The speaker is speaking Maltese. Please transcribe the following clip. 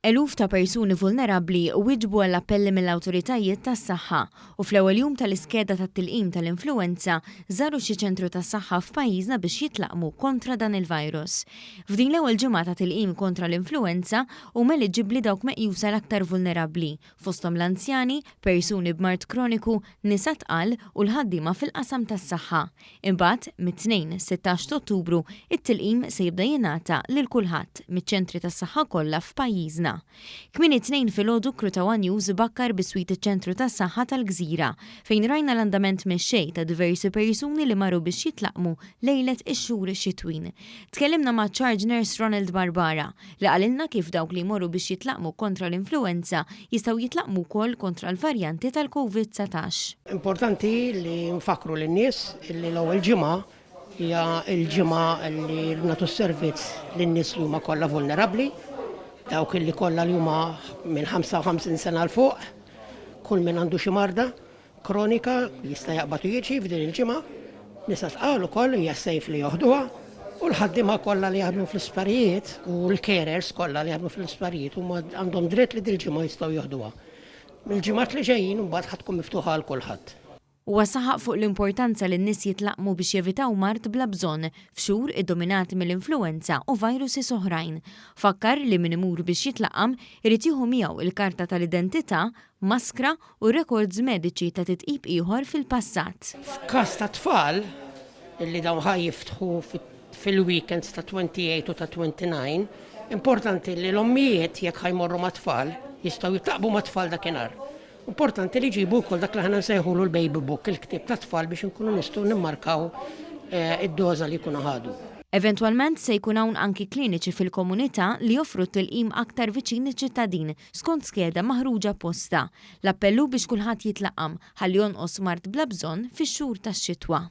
Eluf ta' persuni vulnerabbli wiġbu għall-appelli mill-awtoritajiet tas-saħħa u fl-ewwel jum tal-iskeda tat-tilqim tal-influwenza żaru xi ċentru tas-saħħa f'pajjiżna biex jitlaqmu kontra dan il-virus. F'din l-ewwel ġimgħa ta' tilqim kontra l-influwenza huma eliġibbli dawk meqjusa l-aktar vulnerabbli, fosthom l-anzjani, persuni b'mart kroniku, nisa tqal u l-ħaddiema fil-qasam tas-saħħa. Imbagħad mit-2 16 Ottubru it-tilqim se jibda jingħata lil kulħadd miċ-ċentri tas-saħħa kollha f'pajjiżna. Kmini tnejn filgħodu Krutawa News bakkar biswit iċ-ċentru tas-saħħa tal-Gżira fejn rajna l-andament mexxej ta' diversi persuni li marru biex jitlaqmu lejlet ix-xhur xitwin. Tkellimna ma' Charge Nurse Ronald Barbara li qalilna kif dawk li jmorru biex jitlaqmu kontra l-influenza jistgħu jitlaqmu wkoll kontra l-varjanti tal-COVID-19. Importanti li nfakru lin-nies li l-ewwel ġimgħa hija l-ġimgħa li nagħtu s-servizz lin-nies li huma kollha vulnerabbli. Dawk li kollha li huma minn 55 sena l fuq, kull min għandu xi marda kronika jista' jaqbad u jiġi f'din il-ġimgħa, nisa tqal ukoll hija sejf li joħduha u l-ħaddiema kollha li jaħdmu fl-isptarijiet u l-carers kollha li jaħdmu fl-isptarijiet huma għandhom dritt li dil-ġimgħa jistgħu joħduha. Mill-ġimgħat li ġejjin imbagħad ħadd tkun miftuħa għal kulħadd. Huwa saħaq fuq l-importanza li n-nies jitlaqmu biex jevitaw mart bla bżonn f'xhur iddominati mill-influenza u virusi oħrajn. Fakkar li min imur biex jitlaqam irid jieħu miegħu il-karta tal-identità, maskra u records mediċi ta' titqib ieħor fil-passat. F'każ ta' tfal illi dawn ħajjiftħu fil-weekends ta' 28 u ta' 29, importanti li l-ommijiet jekk ħajmorru ma' tfal jistgħu jitlaqbu ma' tfal dakinhar. Importanti li ġibu wkoll dak li ħana nsejħulu l-baby book, il-ktieb ta' tfal biex inkunu nistgħu nimmarkaw id-doża li jkunu ħadu. Eventwalment se jkun hawn anki kliniċi fil-komunità li joffru tilqim aktar viċin iċ-ċittadin skont skeda maħruġa apposta. L-appellu biex kulħadd jitlaqam ħalli jonqos mart bla bżonn fix-xhur tax-xitwa.